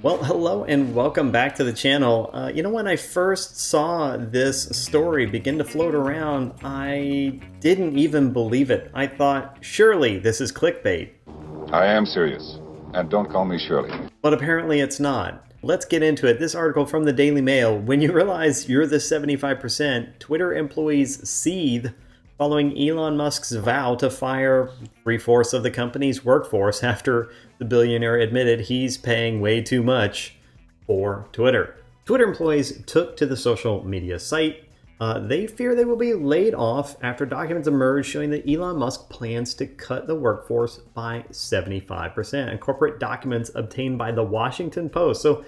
Well, hello and welcome back to the channel. When I first saw this story begin to float around, I didn't even believe it. I thought, surely this is clickbait. I am serious. And don't call me Shirley. But apparently it's not. Let's get into it. This article from the Daily Mail. When you realize you're the 75%, Twitter employees seethe following Elon Musk's vow to fire 3/4 of the company's workforce after the billionaire admitted he's paying way too much for Twitter. Twitter employees took to the social media site. They fear they will be laid off after documents emerge showing that Elon Musk plans to cut the workforce by 75%. And corporate documents obtained by the Washington Post, so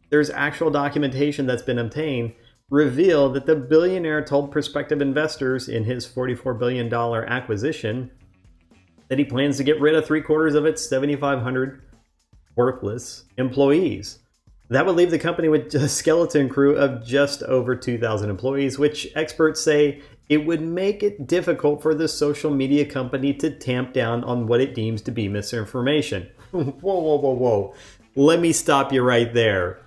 there's actual documentation that's been obtained, reveal that the billionaire told prospective investors in his $44 billion acquisition that he plans to get rid of 3/4 of its 7,500 worthless employees. That would leave the company with a skeleton crew of just over 2,000 employees, which experts say it would make it difficult for the social media company to tamp down on what it deems to be misinformation. Whoa. Let me stop you right there.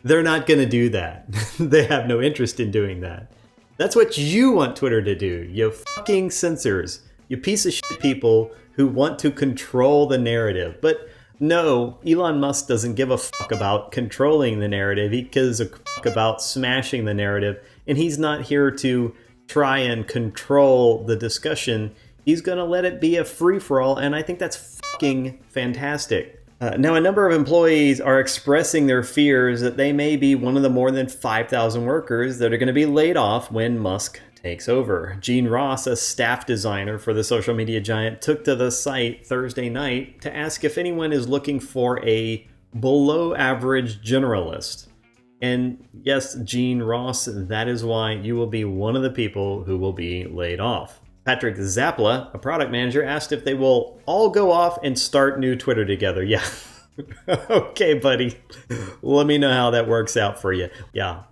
They're not going to do that. They have no interest in doing that. That's what you want Twitter to do, you fucking censors. You piece of shit people who want to control the narrative. But no, Elon Musk doesn't give a fuck about controlling the narrative. He gives a fuck about smashing the narrative. And he's not here to try and control the discussion. He's going to let it be a free-for-all. And I think that's fucking fantastic. Now, a number of employees are expressing their fears that they may be one of the more than 5,000 workers that are going to be laid off when Musk takes over. Gene Ross, a staff designer for the social media giant, took to the site Thursday night to ask if anyone is looking for a below-average generalist. And yes, Gene Ross, that is why you will be one of the people who will be laid off. Patrick Zappala, a product manager, asked if they will all go off and start new Twitter together. Yeah. Okay, buddy. Let me know how that works out for you. Yeah.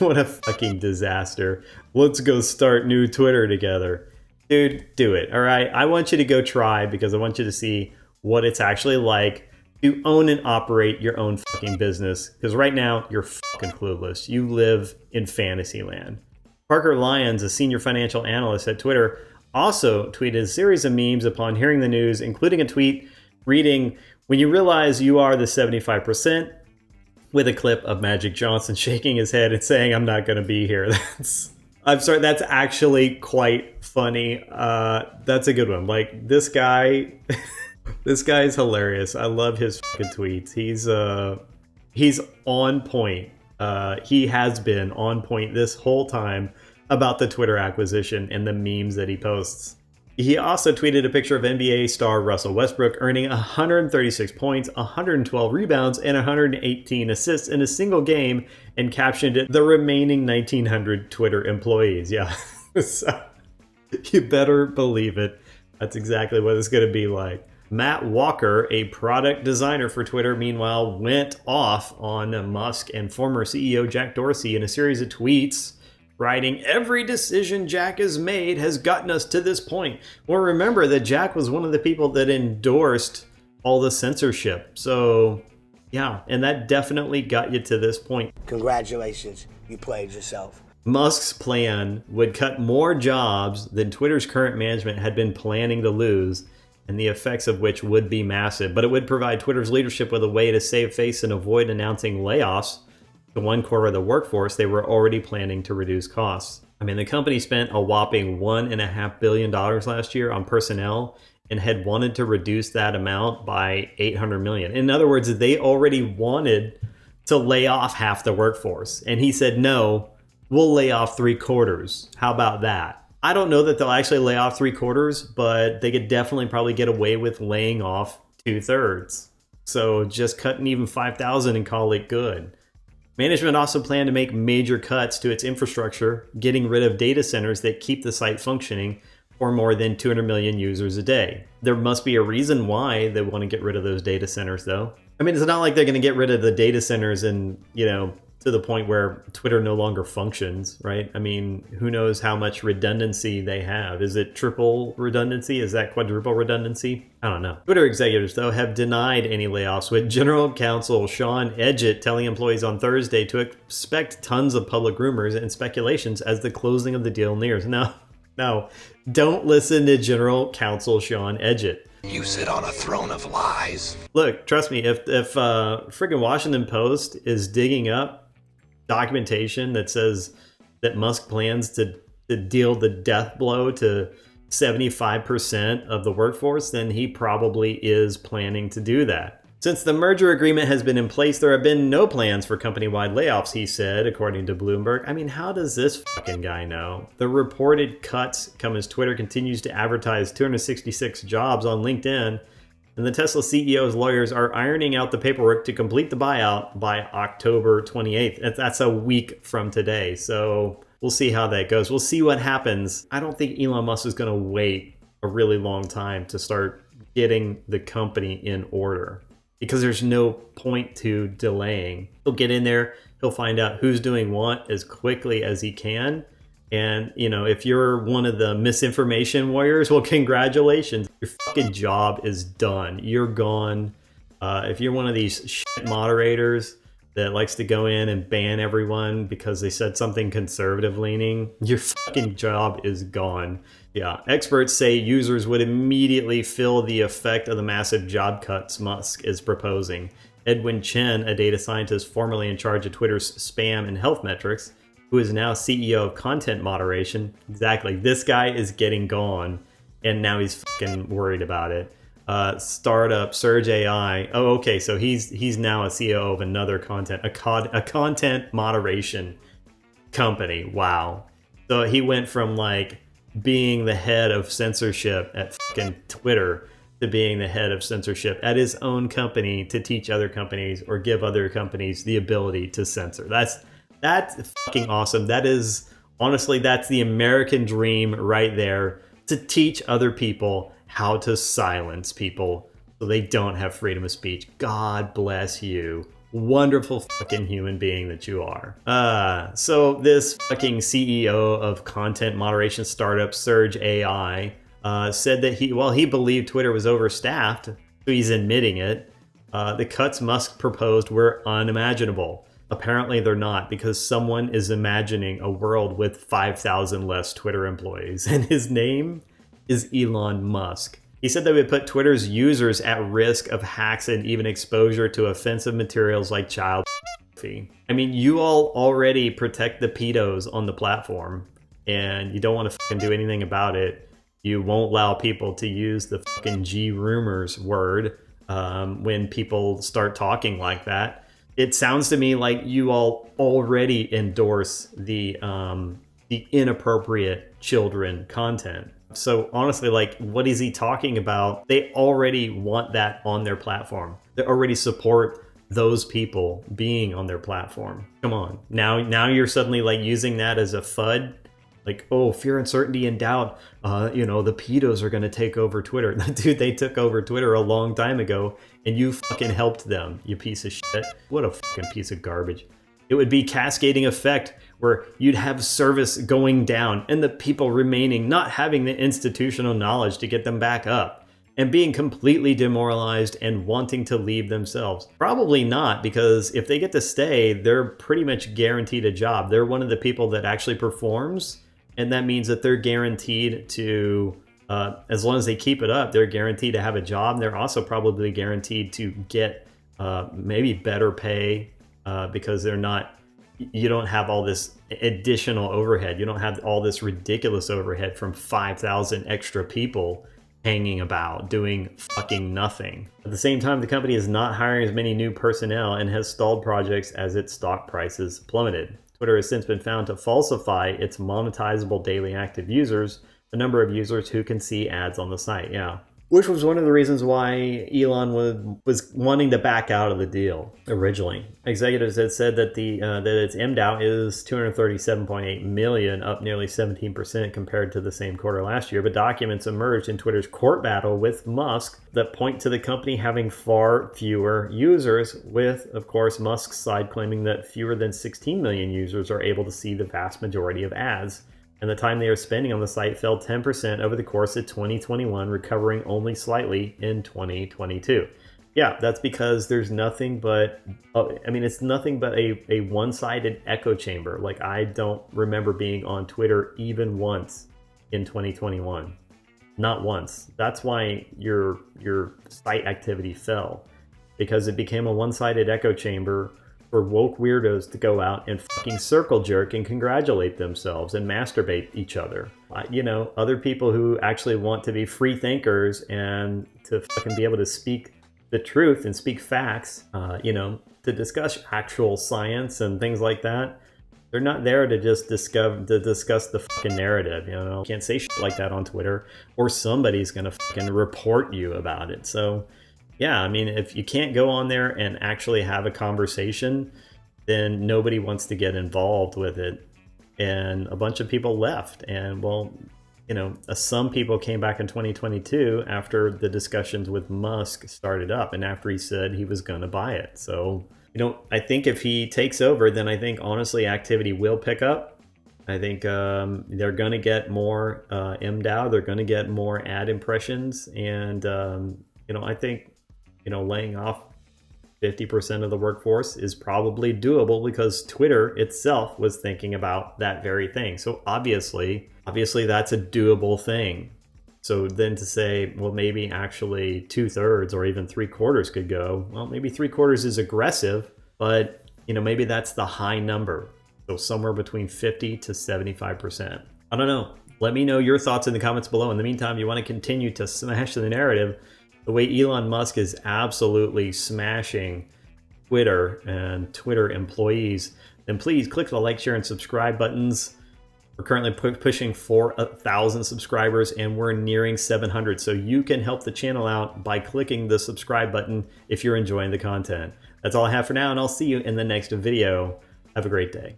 What a fucking disaster. Let's go start new Twitter together. Dude, do it, all right? I want you to go try because I want you to see what it's actually like to own and operate your own fucking business. Because right now, you're fucking clueless. You live in fantasy land. Parker Lyons, a senior financial analyst at Twitter, also tweeted a series of memes upon hearing the news, including a tweet reading, "When you realize you are the 75%, with a clip of Magic Johnson shaking his head and saying, "I'm not going to be here." I'm sorry, that's actually quite funny. That's a good one. Like, this guy, this guy is hilarious. I love his fucking tweets. He's on point. He has been on point this whole time about the Twitter acquisition and the memes that he posts. He also tweeted a picture of NBA star Russell Westbrook earning 136 points, 112 rebounds, and 118 assists in a single game and captioned it, "The remaining 1,900 Twitter employees." Yeah, so you better believe it. That's exactly what it's going to be like. Matt Walker, a product designer for Twitter, meanwhile, went off on Musk and former CEO Jack Dorsey in a series of tweets, writing, "Every decision Jack has made has gotten us to this point." Well, remember that Jack was one of the people that endorsed all the censorship. So, yeah, and that definitely got you to this point. Congratulations, you played yourself. Musk's plan would cut more jobs than Twitter's current management had been planning to lose, and the effects of which would be massive. But it would provide Twitter's leadership with a way to save face and avoid announcing layoffs to 1/4 of the workforce they were already planning to reduce costs. I mean, the company spent a whopping $1.5 billion last year on personnel and had wanted to reduce that amount by $800 million. In other words, they already wanted to lay off half the workforce. And he said, "No, we'll lay off 3/4. How about that?" I don't know that they'll actually lay off 3/4, but they could definitely probably get away with laying off 2/3. So just cutting even 5,000 and call it good. Management also planned to make major cuts to its infrastructure, getting rid of data centers that keep the site functioning for more than 200 million users a day. There must be a reason why they want to get rid of those data centers, though. I mean, it's not like they're going to get rid of the data centers and, to the point where Twitter no longer functions, right? I mean, who knows how much redundancy they have? Is it triple redundancy? Is that quadruple redundancy? I don't know. Twitter executives, though, have denied any layoffs, with General Counsel Sean Edgett telling employees on Thursday to expect tons of public rumors and speculations as the closing of the deal nears. No, don't listen to General Counsel Sean Edgett. You sit on a throne of lies. Look, trust me, if friggin' Washington Post is digging up documentation that says that Musk plans to deal the death blow to 75% of the workforce, then he probably is planning to do that. Since the merger agreement has been in place, there have been no plans for company-wide layoffs, he said, according to Bloomberg. I mean, how does this fucking guy know? The reported cuts come as Twitter continues to advertise 266 jobs on LinkedIn, and the Tesla CEO's lawyers are ironing out the paperwork to complete the buyout by October 28th. That's a week from today, so we'll see how that goes. We'll see what happens. I don't think Elon Musk is going to wait a really long time to start getting the company in order, because there's no point to delaying. He'll get in there, he'll find out who's doing what as quickly as he can. And, you know, if you're one of the misinformation warriors, well, congratulations. Your fucking job is done. You're gone. If you're one of these shit moderators that likes to go in and ban everyone because they said something conservative leaning, your fucking job is gone. Yeah, experts say users would immediately feel the effect of the massive job cuts Musk is proposing. Edwin Chen, a data scientist formerly in charge of Twitter's spam and health metrics, who is now CEO of content moderation. Exactly, this guy is getting gone, and now he's fucking worried about it. Startup Surge AI. Oh, okay, so he's now a CEO of another content moderation company. Wow. So he went from like being the head of censorship at fucking Twitter to being the head of censorship at his own company to teach other companies or give other companies the ability to censor. That's fucking awesome. That is, honestly, that's the American dream right there, to teach other people how to silence people so they don't have freedom of speech. God bless you. Wonderful fucking human being that you are. So this fucking CEO of content moderation startup Surge AI said that he believed Twitter was overstaffed, so he's admitting it. The cuts Musk proposed were unimaginable. Apparently they're not, because someone is imagining a world with 5,000 less Twitter employees, and his name is Elon Musk. He said that would put Twitter's users at risk of hacks and even exposure to offensive materials like child pornography. I mean, you all already protect the pedos on the platform, and you don't want to fucking do anything about it. You won't allow people to use the fucking G rumors word when people start talking like that. It sounds to me like you all already endorse the inappropriate children content. So honestly, like, what is he talking about? They already want that on their platform. They already support those people being on their platform. Come on. Now you're suddenly like using that as a FUD. Like, oh, fear, uncertainty, and doubt. The pedos are going to take over Twitter. Dude, they took over Twitter a long time ago, and you fucking helped them, you piece of shit. What a fucking piece of garbage. It would be cascading effect where you'd have service going down and the people remaining not having the institutional knowledge to get them back up and being completely demoralized and wanting to leave themselves. Probably not, because if they get to stay, they're pretty much guaranteed a job. They're one of the people that actually performs, and that means that they're guaranteed to, as long as they keep it up, they're guaranteed to have a job. And they're also probably guaranteed to get maybe better pay because you don't have all this additional overhead. You don't have all this ridiculous overhead from 5,000 extra people hanging about doing fucking nothing. At the same time, the company is not hiring as many new personnel and has stalled projects as its stock prices plummeted. Twitter has since been found to falsify its monetizable daily active users, the number of users who can see ads on the site. Yeah. which was one of the reasons why Elon was wanting to back out of the deal originally. Executives had said that that its MDAU is 237.8 million, up nearly 17% compared to the same quarter last year. But documents emerged in Twitter's court battle with Musk that point to the company having far fewer users, with, of course, Musk's side claiming that fewer than 16 million users are able to see the vast majority of ads. And the time they are spending on the site fell 10% over the course of 2021, recovering only slightly in 2022. Yeah, that's because there's nothing but, it's nothing but a one-sided echo chamber. Like, I don't remember being on Twitter even once in 2021. Not once. That's why your site activity fell, because it became a one-sided echo chamber for woke weirdos to go out and fucking circle jerk and congratulate themselves and masturbate each other. Other people who actually want to be free thinkers and to fucking be able to speak the truth and speak facts, to discuss actual science and things like that. They're not there to just discuss the fucking narrative. You can't say shit like that on Twitter, or somebody's gonna fucking report you about it. So yeah, if you can't go on there and actually have a conversation, then nobody wants to get involved with it. And a bunch of people left. And some people came back in 2022 after the discussions with Musk started up and after he said he was going to buy it. So, I think if he takes over, then I think honestly activity will pick up. I think they're going to get more MDAU. They're going to get more ad impressions. And, I think laying off 50% of the workforce is probably doable because Twitter itself was thinking about that very thing. So obviously that's a doable thing. So then to say, well, maybe actually 2/3 or even 3/4 could go, well, maybe 3/4 is aggressive, but maybe that's the high number. So somewhere between 50 to 75%. I don't know. Let me know your thoughts in the comments below. In the meantime, if you want to continue to smash the narrative the way Elon Musk is absolutely smashing Twitter and Twitter employees, then please click the like, share, and subscribe buttons. We're currently pushing 4,000 subscribers and we're nearing 700. So you can help the channel out by clicking the subscribe button if you're enjoying the content. That's all I have for now, and I'll see you in the next video. Have a great day.